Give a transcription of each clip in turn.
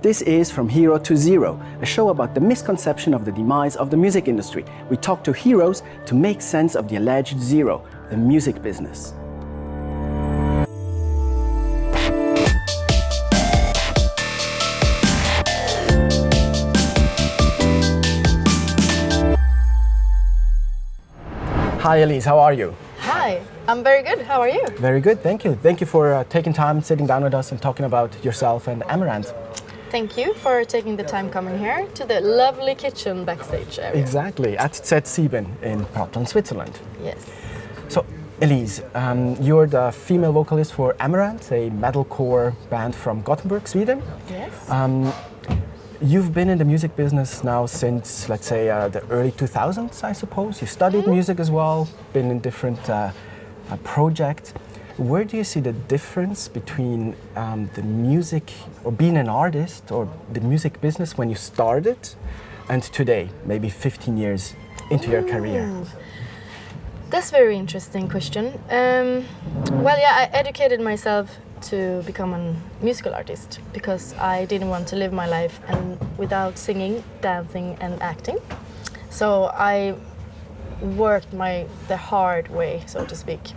This is From Hero to Zero, a show about the misconception of the demise of the music industry. We talk to heroes to make sense of the alleged zero, the music business. Hi Elize, how are you? Hi, I'm very good. How are you? Very good, thank you. Thank you for taking time, sitting down with us and talking about yourself and Amaranthe. Thank you for taking the time coming here to the lovely kitchen backstage area. Exactly, at Z7 in Portland, Switzerland. Yes. So, Elize, you're the female vocalist for Amaranthe, a metalcore band from Gothenburg, Sweden. Yes. You've been in the music business now since, let's say, the early 2000s, I suppose. You studied music as well, been in different projects. Where do you see the difference between the music, or being an artist, or the music business when you started, and today, maybe 15 years into your career? That's a very interesting question. I educated myself to become a musical artist because I didn't want to live my life without singing, dancing and acting. So I worked the hard way, so to speak.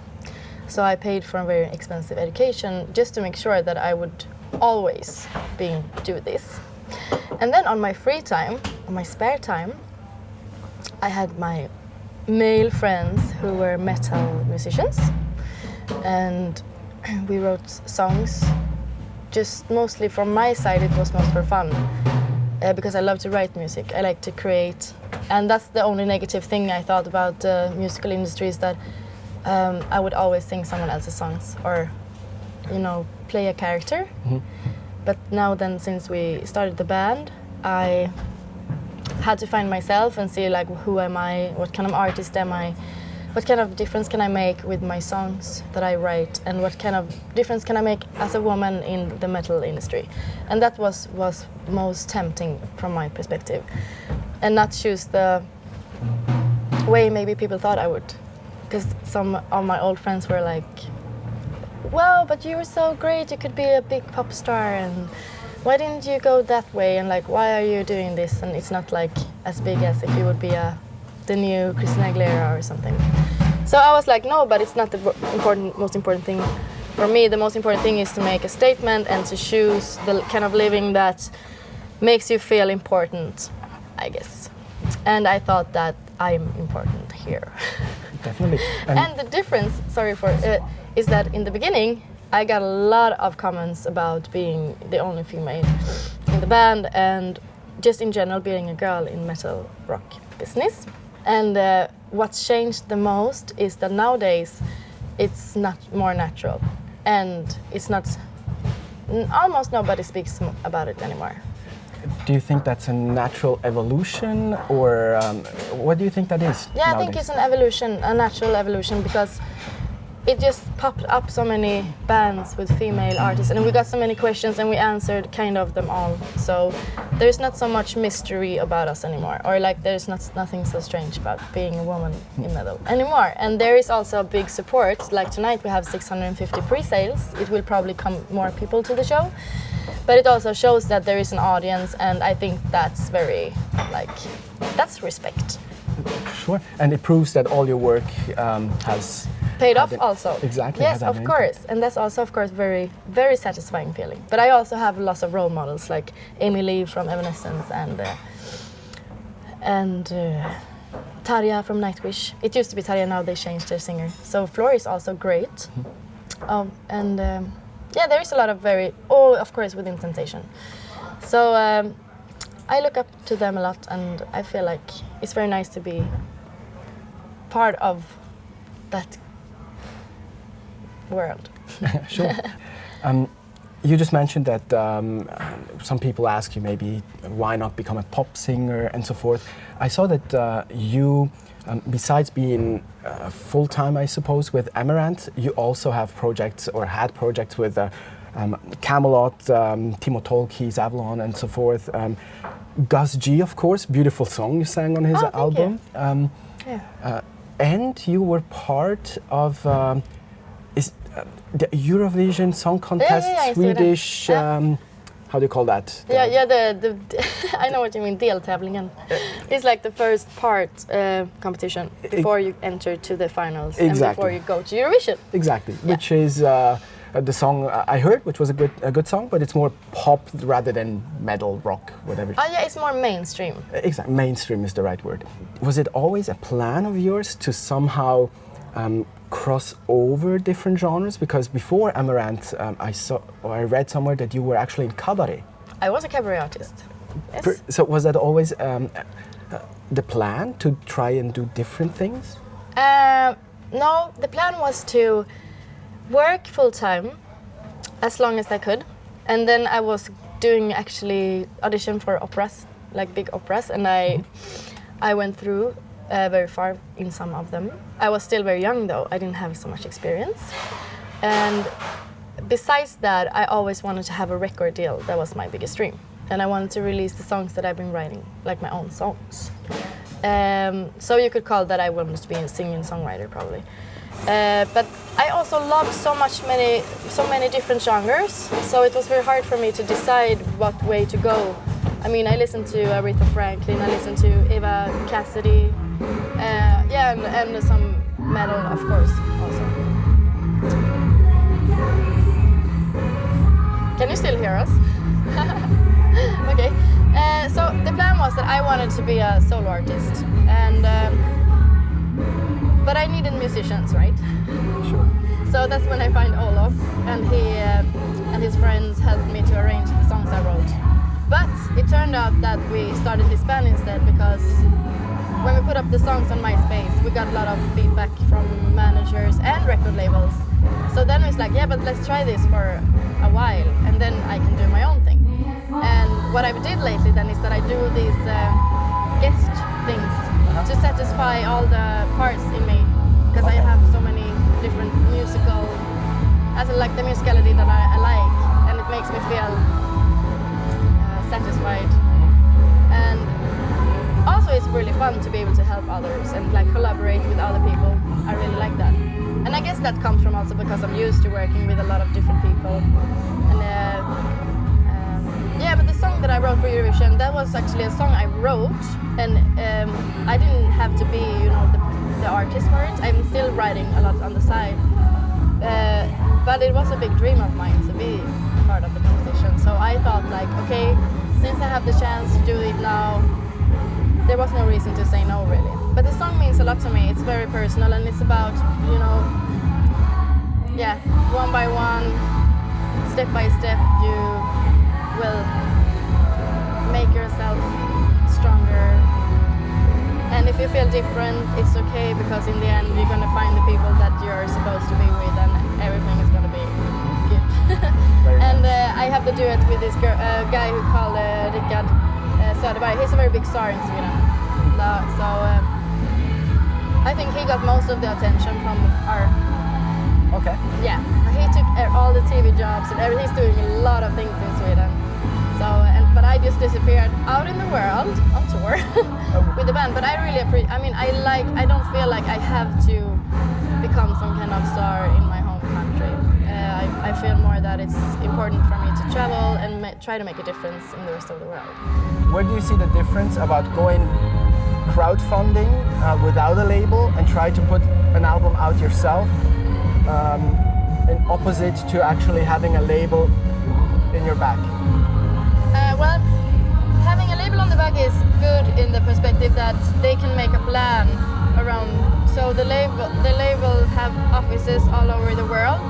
So I paid for a very expensive education just to make sure that I would always do this. And then on my free time, on my spare time, I had my male friends who were metal musicians, and we wrote songs. Just mostly from my side, it was most for fun, because I love to write music. I like to create, and that's the only negative thing I thought about the musical industry, is that I would always sing someone else's songs or, play a character. Mm-hmm. But now then, since we started the band, I had to find myself and see who am I, what kind of artist am I, what kind of difference can I make with my songs that I write, and what kind of difference can I make as a woman in the metal industry. And that was most tempting from my perspective, and not choose the way maybe people thought I would. Because some of my old friends were like, well, but you were so great, you could be a big pop star, and why didn't you go that way, and why are you doing this, and it's not as big as if you would be the new Christina Aguilera or something. So I was like, no, but it's not the most important thing for me. The most important thing is to make a statement and to choose the kind of living that makes you feel important, I guess. And I thought that I'm important here. Definitely. And the difference, is that in the beginning, I got a lot of comments about being the only female in the band, and just in general being a girl in metal rock business. And what's changed the most is that nowadays it's not more natural, and it's not, almost nobody speaks about it anymore. Do you think that's a natural evolution, or what do you think that is? Yeah, nowadays? I think it's an evolution, a natural evolution, because it just popped up so many bands with female artists, and we got so many questions and we answered kind of them all. So there's not so much mystery about us anymore, or there's nothing so strange about being a woman in metal anymore. And there is also a big support. Like tonight we have 650 pre-sales. It will probably come more people to the show. But it also shows that there is an audience, and I think that's very, that's respect. Sure, and it proves that all your work has paid off also. Exactly. Yes, of course. And that's also, of course, very, very satisfying feeling. But I also have lots of role models, like Amy Lee from Evanescence and Tarja from Nightwish. It used to be Tarja, now they changed their singer. So Floor is also great. Mm-hmm. There is a lot of of course, within Temptation. So I look up to them a lot, and I feel like it's very nice to be part of that world. Sure. You just mentioned that some people ask you maybe why not become a pop singer and so forth. I saw that you, besides being full-time, I suppose, with Amaranthe, you also have projects, or had projects with Camelot, Timo Tolkki's Avalon and so forth. Gus G, of course, beautiful song you sang on his album. And you were part of the Eurovision Song Contest, Swedish. how do you call that? Yeah. The I know what you mean. Deltävlingen. It's like the first part competition before you enter to the finals and before you go to Eurovision. Exactly, which is the song I heard, which was a good song, but it's more pop rather than metal, rock, whatever. Oh yeah, it's more mainstream. Exactly, mainstream is the right word. Was it always a plan of yours to somehow cross over different genres? Because before Amaranthe, I read somewhere that you were actually in cabaret. I was a cabaret artist. Yes. So was that always the plan to try and do different things? No, the plan was to work full time as long as I could, and then I was doing actually audition for operas, like big operas, and I went through very far in some of them. I was still very young though, I didn't have so much experience. And besides that, I always wanted to have a record deal. That was my biggest dream. And I wanted to release the songs that I've been writing, like my own songs. So you could call that I wanted to be a singing-songwriter probably. But I also loved so many different genres, so it was very hard for me to decide what way to go. I mean, I listened to Aretha Franklin, I listened to Eva Cassidy, and some metal, of course, also. Can you still hear us? Okay. So the plan was that I wanted to be a solo artist, but I needed musicians, right? Sure. So that's when I find Olof, and he and his friends helped me to arrange the songs I wrote. But it turned out that we started disbanding instead, because when we put up the songs on MySpace, we got a lot of feedback from managers and record labels. So then it was like, yeah, but let's try this for a while, and then I can do my own thing. And what I did lately then is that I do these guest things to satisfy all the parts in me, because I have so many different musical, as in like the musicality that I like, and it makes me feel satisfied. And also it's really fun to be able to help others and like collaborate with other people. I really like that. And I guess that comes from also because I'm used to working with a lot of different people. And but the song that I wrote for Eurovision, that was actually a song I wrote, and I didn't have to be, the artist for it. I'm still writing a lot on the side, but it was a big dream of mine to be part of the competition. So I thought, like, okay, since I have the chance to do it now, there was no reason to say no, really. But the song means a lot to me. It's very personal, and it's about, one by one, step by step, you will make yourself stronger. And if you feel different, it's okay, because in the end you're gonna find the people that you're supposed to be with, and everything is gonna be good. And I have the duet with this guy who called Richard Söderberg. He's a very big star in Sweden. So I think he got most of the attention from our... Okay. Yeah, he took all the TV jobs and everything. He's doing a lot of things in Sweden. So, but I just disappeared out in the world on tour with the band. But I really appreciate. I mean, I don't feel like I have to become some kind of star in my home country. I feel more that it's important for me to travel and try to make a difference in the rest of the world. Where do you see the difference about going crowdfunding without a label and try to put an album out yourself, in opposite to actually having a label in your back? Well, having a label on the back is good in the perspective that they can make a plan around. So the label have offices all over the world,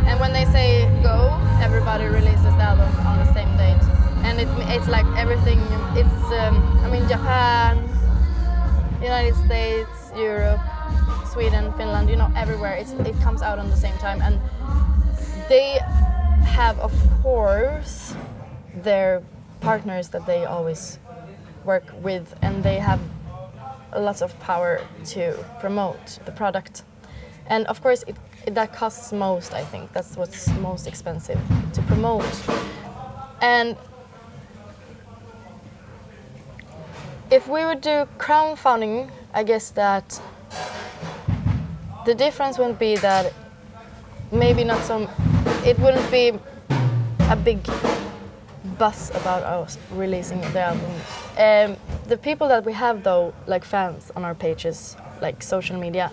and when they say go, everybody releases the album on the same date. And it's like everything. It's Japan, United States, Europe, Sweden, Finland. Everywhere. It comes out on the same time, and they have, of course, their partners that they always work with, and they have lots of power to promote the product. And of course that costs most. I think that's what's most expensive to promote. And if we would do crowdfunding, I guess that the difference would be that maybe not some, it wouldn't be a big buzz about us releasing the album. The people that we have though, like fans on our pages, like social media,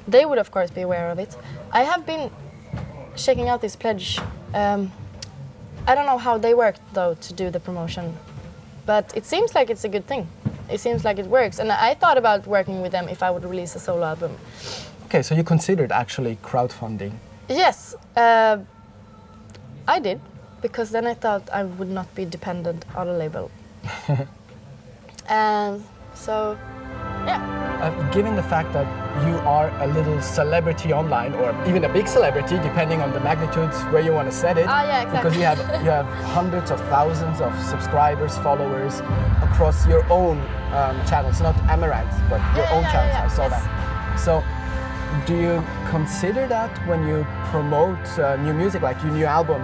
they would of course be aware of it. I have been checking out this pledge. I don't know how they worked though to do the promotion, but it seems like it's a good thing. It seems like it works, and I thought about working with them if I would release a solo album. Okay, so you considered actually crowdfunding? Yes, I did, because then I thought I would not be dependent on a label. So, yeah. Given the fact that you are a little celebrity online, or even a big celebrity, depending on the magnitudes where you want to set it, yeah, exactly. because you have hundreds of thousands of subscribers, followers across your own channels, not Amaranthe, but your own channels. I saw that. So, do you consider that when you promote new music, like your new album,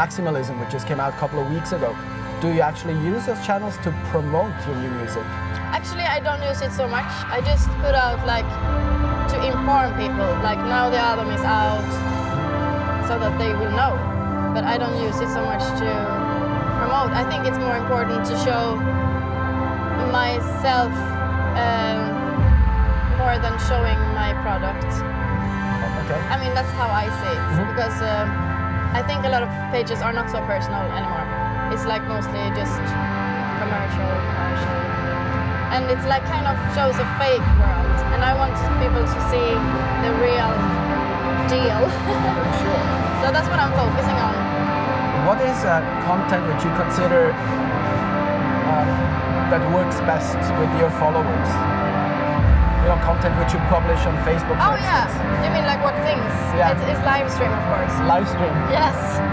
Maximalism, which just came out a couple of weeks ago? Do you actually use those channels to promote your new music? Actually, I don't use it so much. I just put out like to inform people, like now the album is out, so that they will know. But I don't use it so much to promote. I think it's more important to show myself more than showing my product. Okay. I mean, that's how I see it, because I think a lot of pages are not so personal anymore. It's like mostly just commercial. And it's like kind of shows a fake world. And I want people to see the real deal. Sure. So that's what I'm focusing on. What is content which you consider that works best with your followers? You know, content which you publish on Facebook, for instance. You mean like what things? Yeah. It's live stream, of course. Live stream? Yes.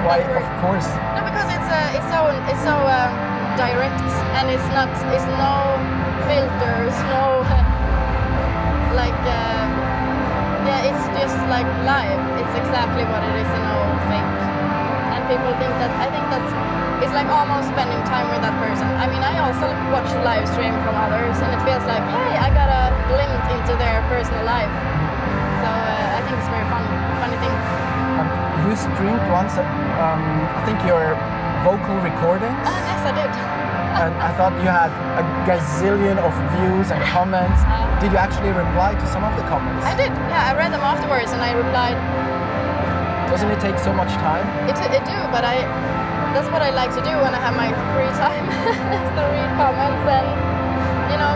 Why, of course? No, because it's so direct, and it's no filters, no it's just like live. It's exactly what it is, and no fake. And people think that, I think it's like almost spending time with that person. I mean, I also watch live stream from others, and it feels like, hey, I got a glimpse into their personal life. So I think it's very funny thing. You streamed once, I think your vocal recordings. Yes, I did. And I thought you had a gazillion of views and comments. Did you actually reply to some of the comments? I did, yeah. I read them afterwards and I replied. Doesn't it take so much time? It do, but that's what I like to do when I have my free time. To read comments and,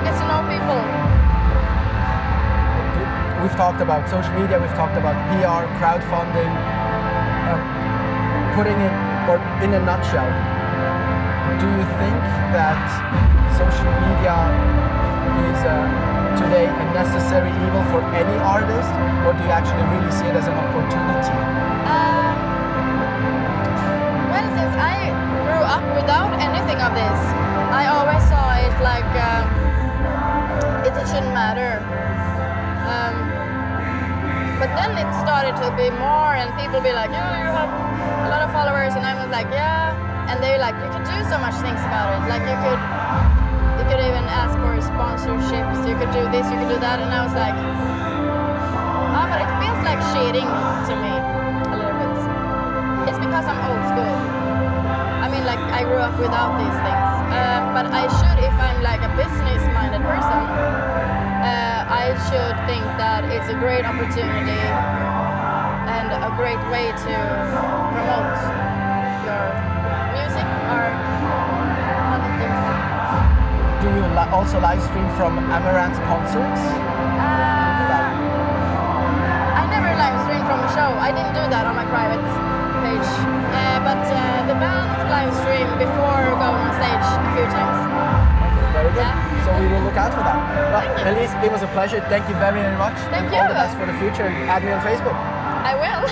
get to know people. We've talked about social media, we've talked about PR, crowdfunding. Putting it, or in a nutshell, do you think that social media is today a necessary evil for any artist, or do you actually really see it as an opportunity? Well, since I grew up without anything of this, I always saw it like it shouldn't matter. But then it started to be more, and people be like, you have a lot of followers, and I was like, yeah. And they're like, you could do so much things about it. Like you could even ask for sponsorships. You could do this, you could do that, and I was like, but it feels like cheating to me a little bit. It's because I'm old school. I mean, like I grew up without these things. But I should, if I'm like a business-minded person, I should think that it's a great opportunity and a great way to promote your music or other things. Do you also live stream from Amaranthe concerts? I never live stream from a show. I didn't do that on my private page. But the band live stream before going on stage a few times. Very good. Yeah. So we will look out for that. Well, Elize, it was a pleasure. Thank you very, very much. Thank and you. All the best for the future. And add me on Facebook. I will.